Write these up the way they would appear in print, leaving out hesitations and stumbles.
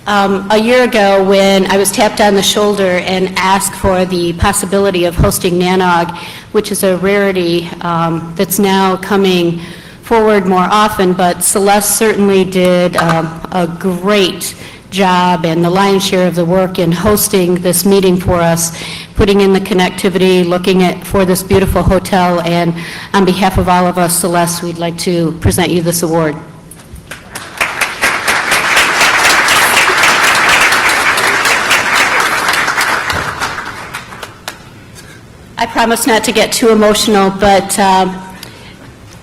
A year ago when I was tapped on the shoulder and asked for the possibility of hosting NANOG, which is a rarity that's now coming forward more often, but Celeste certainly did a great job and the lion's share of the work in hosting this meeting for us, putting in the connectivity, looking for this beautiful hotel, and on behalf of all of us, Celeste, we'd like to present you this award. I promise not to get too emotional, but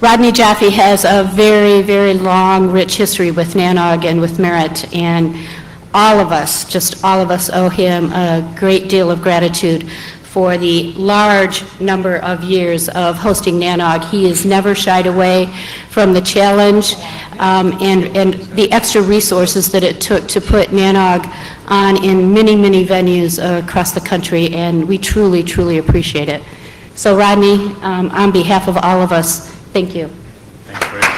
Rodney Jaffe has a very, very long, rich history with NANOG and with Merit, and all of us, just all of us, owe him a great deal of gratitude for the large number of years of hosting NANOG. He has never shied away from the challenge and the extra resources that it took to put NANOG on in many, many venues across the country, and we truly, truly appreciate it. So Rodney, on behalf of all of us, thank you. Thanks very much.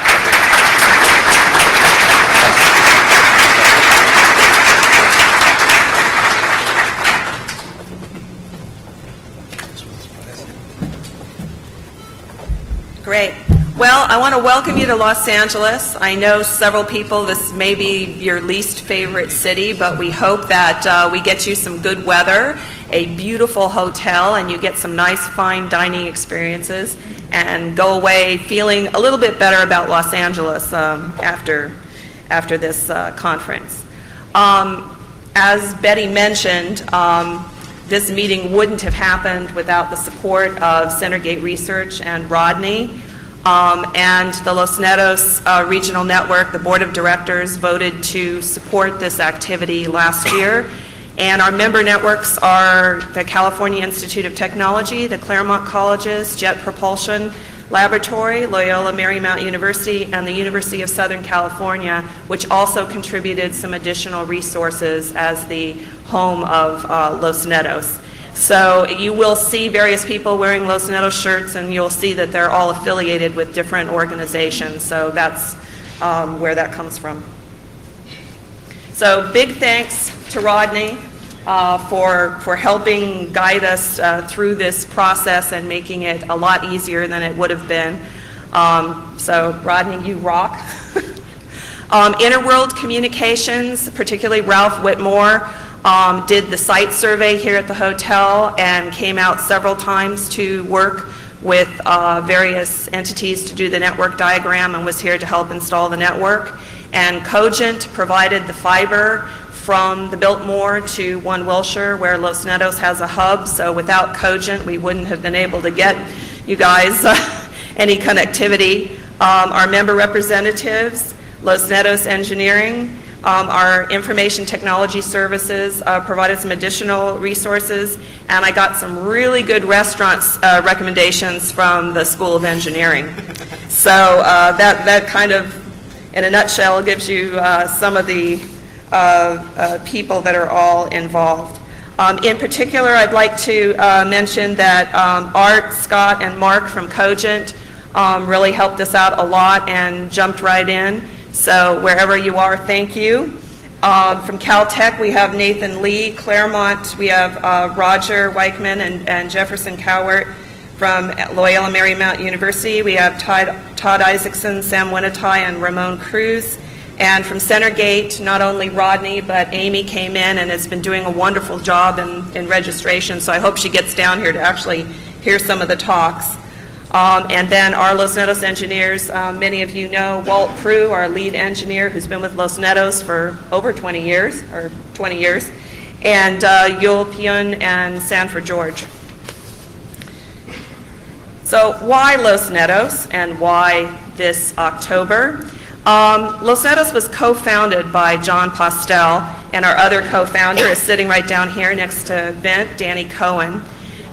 Great. Well, I want to welcome you to Los Angeles. I know several people, this may be your least favorite city, but we hope that we get you some good weather, a beautiful hotel, and you get some nice fine dining experiences and go away feeling a little bit better about Los Angeles after this conference. As Betty mentioned, this meeting wouldn't have happened without the support of Centergate Research and Rodney. And the Los Netos Regional Network, the Board of Directors, voted to support this activity last year. And our member networks are the California Institute of Technology, the Claremont Colleges, Jet Propulsion Laboratory, Loyola Marymount University, and the University of Southern California, which also contributed some additional resources as the home of Los Netos. So you will see various people wearing Los Netos shirts, and you'll see that they're all affiliated with different organizations. So that's where that comes from. So big thanks to Rodney for helping guide us through this process and making it a lot easier than it would have been. So Rodney, you rock. Interworld Communications, particularly Ralph Whitmore, did the site survey here at the hotel and came out several times to work with various entities to do the network diagram and was here to help install the network. And Cogent provided the fiber from the Biltmore to One Wilshire, where Los Netos has a hub. So without Cogent, we wouldn't have been able to get you guys any connectivity. Our member representatives, Los Netos Engineering, our information technology services provided some additional resources, and I got some really good restaurants recommendations from the School of Engineering. So that kind of, in a nutshell, gives you some of the people that are all involved. In particular, I'd like to mention that Art, Scott, and Mark from Cogent really helped us out a lot and jumped right in. So wherever you are, thank you. From Caltech, we have Nathan Lee. Claremont, we have Roger Weichman and Jefferson Cowart. From Loyola Marymount University, we have Todd Isaacson, Sam Winnetai, and Ramon Cruz. And from Centergate, not only Rodney, but Amy came in and has been doing a wonderful job in registration, so I hope she gets down here to actually hear some of the talks. And then our Los Netos engineers, many of you know Walt Prue, our lead engineer, who's been with Los Netos for over 20 years, and Yul Pyun and Sanford George. So why Los Netos and why this October? Los Netos was co-founded by John Postel, and our other co-founder is sitting right down here next to Vint, Danny Cohen.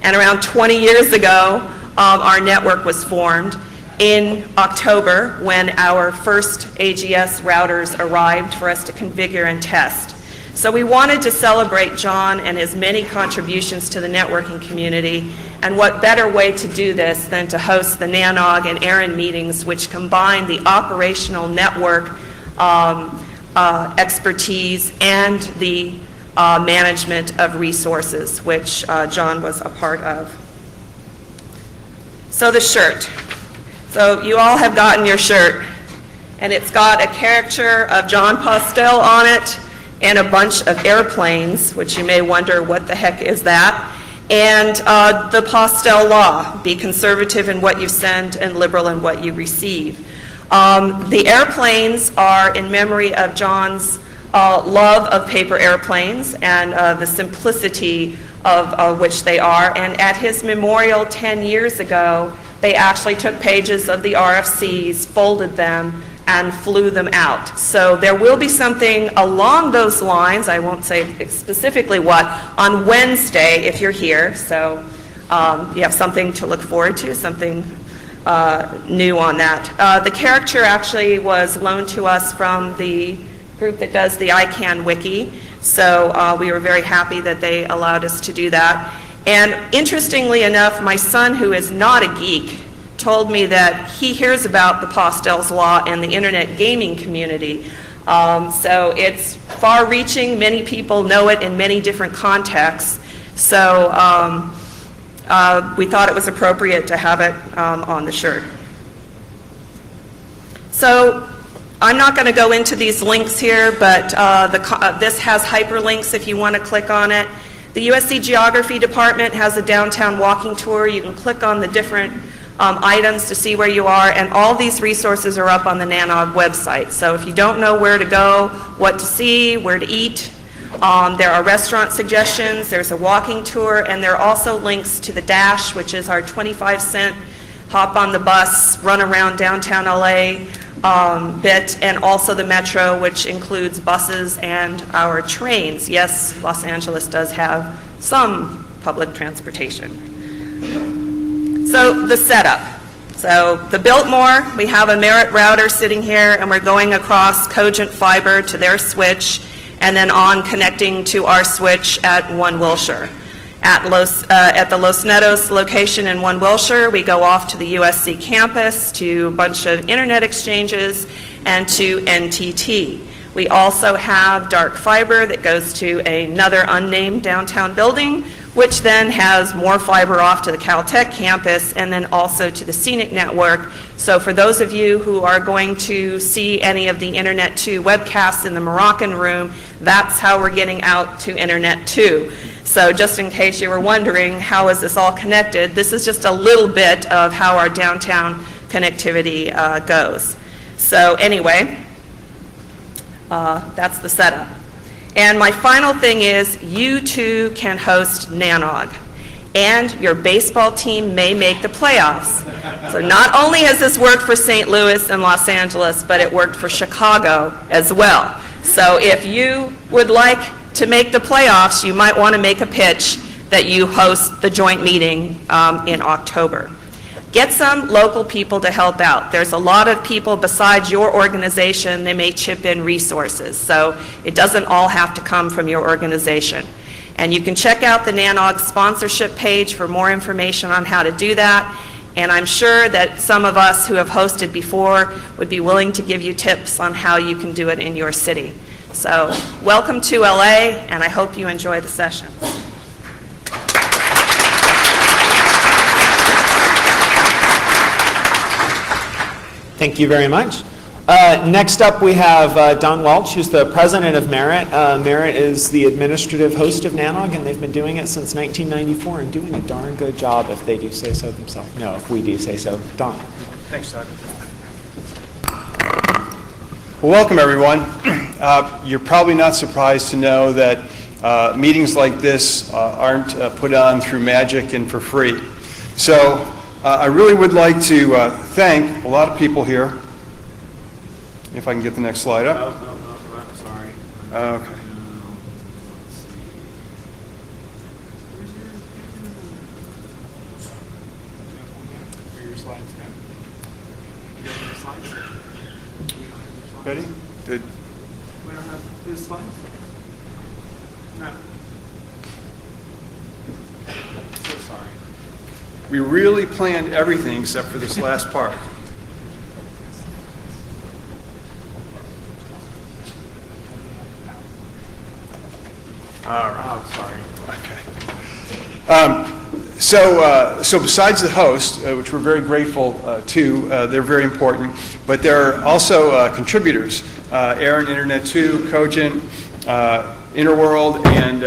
And around 20 years ago, our network was formed in October when our first AGS routers arrived for us to configure and test. So we wanted to celebrate John and his many contributions to the networking community, and what better way to do this than to host the NANOG and ARIN meetings, which combine the operational network expertise and the management of resources, which John was a part of. So the shirt. So you all have gotten your shirt, and it's got a caricature of John Postel on it and a bunch of airplanes, which you may wonder what the heck is that, and the Postel law, be conservative in what you send and liberal in what you receive. The airplanes are in memory of John's love of paper airplanes and the simplicity of which they are. And at his memorial 10 years ago, they actually took pages of the RFCs, folded them, and flew them out. So there will be something along those lines, I won't say specifically what, on Wednesday if you're here. So you have something to look forward to, something new on that. The caricature actually was loaned to us from the group that does the ICANN wiki, so we were very happy that they allowed us to do that. And interestingly enough, my son, who is not a geek, told me that he hears about the Postel's law in the internet gaming community. So it's far-reaching. Many people know it in many different contexts. So we thought it was appropriate to have it on the shirt. So I'm not going to go into these links here, but this has hyperlinks if you want to click on it. The USC Geography Department has a downtown walking tour. You can click on the different items to see where you are, and all these resources are up on the NANOG website. So if you don't know where to go, what to see, where to eat, there are restaurant suggestions, there's a walking tour, and there are also links to the Dash, which is our 25-cent hop on the bus, run around downtown LA bit, and also the Metro, which includes buses and our trains. Yes, Los Angeles does have some public transportation. So the setup. So the Biltmore, we have a Merit router sitting here, and we're going across Cogent fiber to their switch, and then on connecting to our switch at 1 Wilshire. At the Los Netos location in 1 Wilshire, we go off to the USC campus, to a bunch of internet exchanges, and to NTT. We also have dark fiber that goes to another unnamed downtown building, which then has more fiber off to the Caltech campus and then also to the Scenic Network. So for those of you who are going to see any of the Internet 2 webcasts in the Moroccan room, that's how we're getting out to Internet 2. So just in case you were wondering, how is this all connected? This is just a little bit of how our downtown connectivity goes. So anyway, that's the setup. And my final thing is, you too can host NANOG, and your baseball team may make the playoffs. So not only has this worked for St. Louis and Los Angeles, but it worked for Chicago as well. So if you would like to make the playoffs, you might want to make a pitch that you host the joint meeting in October. Get some local people to help out. There's a lot of people besides your organization, they may chip in resources. So it doesn't all have to come from your organization. And you can check out the NANOG sponsorship page for more information on how to do that. And I'm sure that some of us who have hosted before would be willing to give you tips on how you can do it in your city. So welcome to LA, and I hope you enjoy the session. Thank you very much. Next up, we have Don Welch, who's the president of Merit. Merit is the administrative host of NANOG, and they've been doing it since 1994 and doing a darn good job, if they do say so themselves. No, if we do say so. Don. Thanks, Doug. Well, welcome, everyone. You're probably not surprised to know that meetings like this aren't put on through magic and for free. So I really would like to thank a lot of people here. If I can get the next slide up. No, sorry. Okay. Ready? Good. We don't have his slides? No. So sorry. We really planned everything except for this last part. Oh, sorry. So besides the host, which we're very grateful to, they're very important, but there are also contributors. Aaron, Internet 2, Cogent, Interworld, and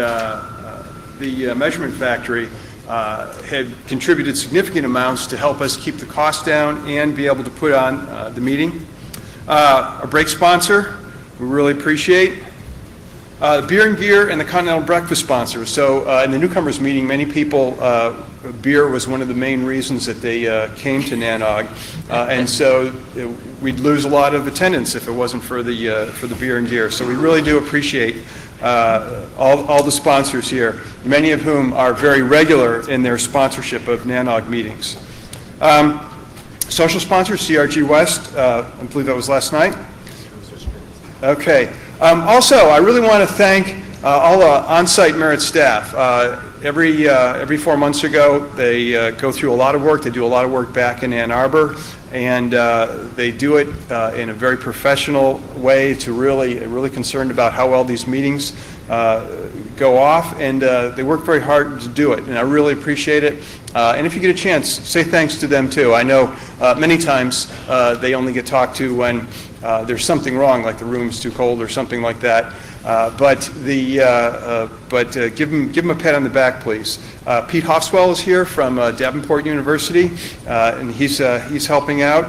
the Measurement Factory had contributed significant amounts to help us keep the cost down and be able to put on the meeting. Our break sponsor, we really appreciate. Beer and Gear and the Continental Breakfast sponsors. So in the newcomers meeting, many people, beer was one of the main reasons that they came to NANOG. And so we'd lose a lot of attendance if it wasn't for the Beer and Gear. So we really do appreciate all the sponsors here, many of whom are very regular in their sponsorship of NANOG meetings. Social sponsors, CRG West, I believe that was last night. Okay. Also, I really want to thank all the on-site Merit staff. Every 4 months ago, they go through a lot of work. They do a lot of work back in Ann Arbor, and they do it in a very professional way. To really concerned about how well these meetings go off, and they work very hard to do it. And I really appreciate it. And if you get a chance, say thanks to them too. I know many times they only get talked to when there's something wrong, like the room's too cold or something like that. But give them a pat on the back, please. Pete Hofswell is here from Davenport University, and he's helping out.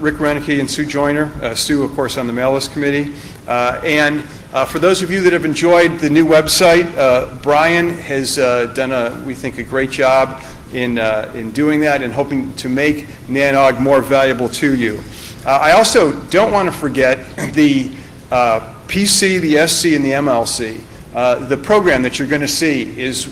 Rick Renicky and Sue Joyner, Sue, of course, on the mail list committee. And for those of you that have enjoyed the new website, Brian has done, we think, a great job in doing that and hoping to make NANOG more valuable to you. I also don't want to forget the PC, the SC, and the MLC. The program that you're going to see is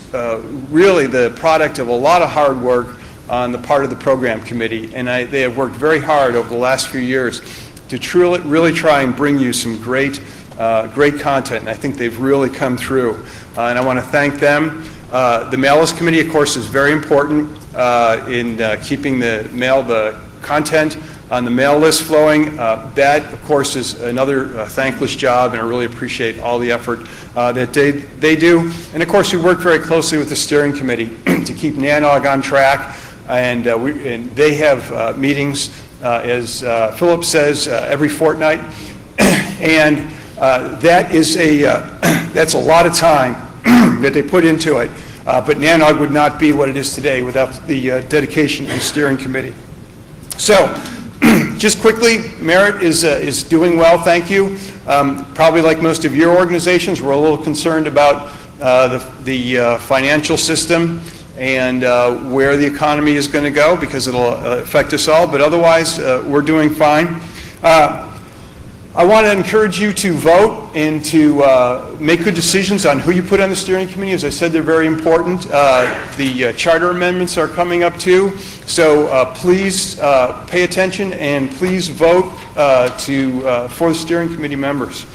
really the product of a lot of hard work on the part of the program committee, and they have worked very hard over the last few years to really try and bring you some great content, and I think they've really come through. And I want to thank them. The mail list committee, of course, is very important in keeping the content on the mail list flowing. That, of course, is another thankless job, and I really appreciate all the effort that they do. And, of course, we work very closely with the steering committee to keep NANOG on track, and they have meetings, as Philip says, every fortnight, and that's a lot of time that they put into it. But NANOG would not be what it is today without the dedication of the steering committee. So, just quickly, Merit is doing well, thank you. Probably like most of your organizations, we're a little concerned about the financial system and where the economy is going to go, because it'll affect us all, but otherwise we're doing fine. I want to encourage you to vote and to make good decisions on who you put on the steering committee. As I said, they're very important. The charter amendments are coming up too, so please pay attention and please vote for the steering committee members.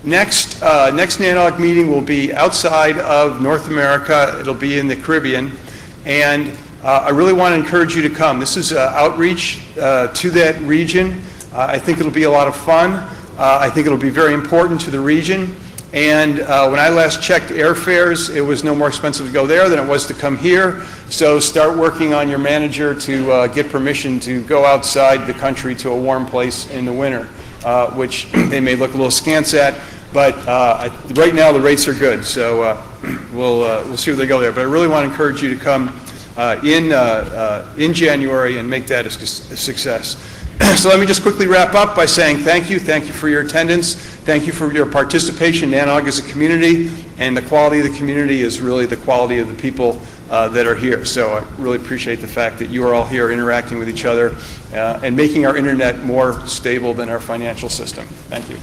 Next NANOG meeting will be outside of North America. It'll be in the Caribbean, and I really want to encourage you to come. This is outreach to that region. I think it'll be a lot of fun. I think it'll be very important to the region. And when I last checked airfares, it was no more expensive to go there than it was to come here. So start working on your manager to get permission to go outside the country to a warm place in the winter, which they may look a little scant at. But right now the rates are good, so we'll see where they go there. But I really want to encourage you to come in January and make that a success. So let me just quickly wrap up by saying thank you for your attendance, thank you for your participation. NANOG is a community, and the quality of the community is really the quality of the people that are here. So I really appreciate the fact that you are all here interacting with each other and making our internet more stable than our financial system. Thank you.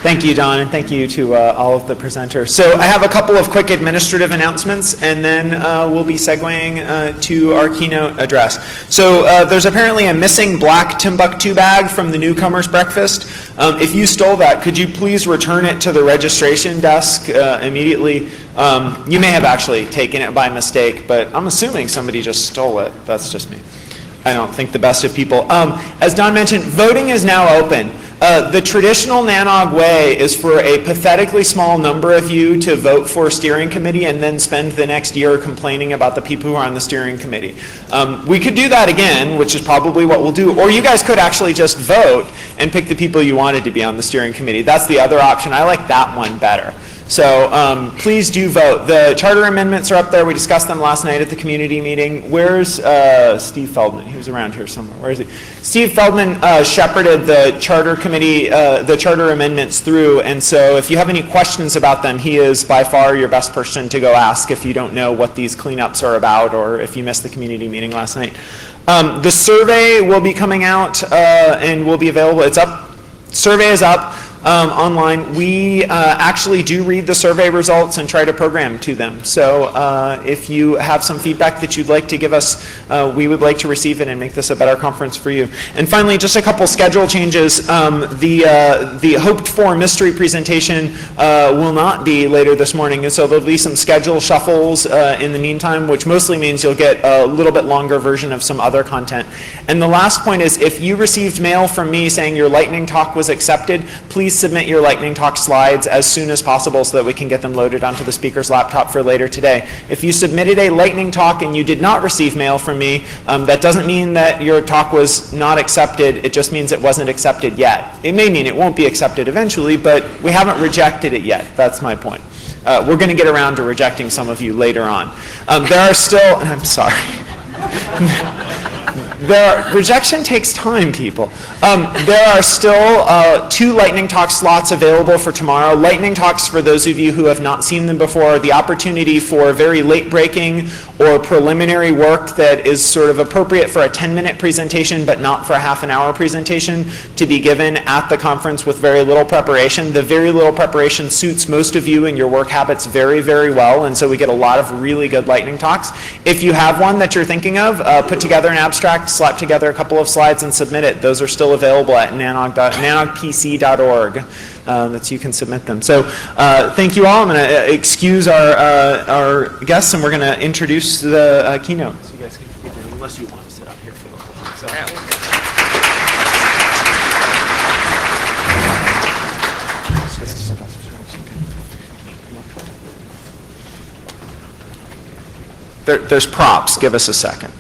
Thank you, Don, and thank you to all of the presenters. So I have a couple of quick administrative announcements, and then we'll be segueing to our keynote address. So there's apparently a missing black Timbuktu bag from the newcomers breakfast. If you stole that, could you please return it to the registration desk immediately? You may have actually taken it by mistake, but I'm assuming somebody just stole it. That's just me. I don't think the best of people. As Don mentioned, voting is now open. The traditional NANOG way is for a pathetically small number of you to vote for a steering committee and then spend the next year complaining about the people who are on the steering committee. We could do that again, which is probably what we'll do, or you guys could actually just vote and pick the people you wanted to be on the steering committee. That's the other option. I like that one better. So please do vote. The charter amendments are up there. We discussed them last night at the community meeting. Where's Steve Feldman? He was around here somewhere. Where is he? Steve Feldman shepherded the charter committee, the charter amendments through, and so if you have any questions about them, he is by far your best person to go ask if you don't know what these cleanups are about or if you missed the community meeting last night. The survey will be coming out and will be available. It's up. Survey is up. Online. We actually do read the survey results and try to program to them. So if you have some feedback that you'd like to give us, we would like to receive it and make this a better conference for you. And finally, just a couple schedule changes. The hoped-for mystery presentation will not be later this morning, and so there'll be some schedule shuffles in the meantime, which mostly means you'll get a little bit longer version of some other content. And the last point is, if you received mail from me saying your lightning talk was accepted, please submit your lightning talk slides as soon as possible so that we can get them loaded onto the speaker's laptop for later today. If you submitted a lightning talk and you did not receive mail from me, that doesn't mean that your talk was not accepted. It just means it wasn't accepted yet. It may mean it won't be accepted eventually, but we haven't rejected it yet. That's my point. We're going to get around to rejecting some of you later on. There are still, and I'm sorry. Rejection takes time, people. There are still 2 lightning talk slots available for tomorrow. Lightning talks, for those of you who have not seen them before, are the opportunity for very late-breaking or preliminary work that is sort of appropriate for a 10-minute presentation but not for a half-an-hour presentation to be given at the conference with very little preparation. The very little preparation suits most of you and your work habits very, very well, and so we get a lot of really good lightning talks. If you have one that you're thinking of, put together an abstract, slap together a couple of slides, and submit it. Those are still available at nanogpc.org. That you can submit them. So thank you all. I'm going to excuse our guests, and we're going to introduce the keynote. So you guys can keep it, unless you want to sit up here for the whole thing. There's props. Give us a second.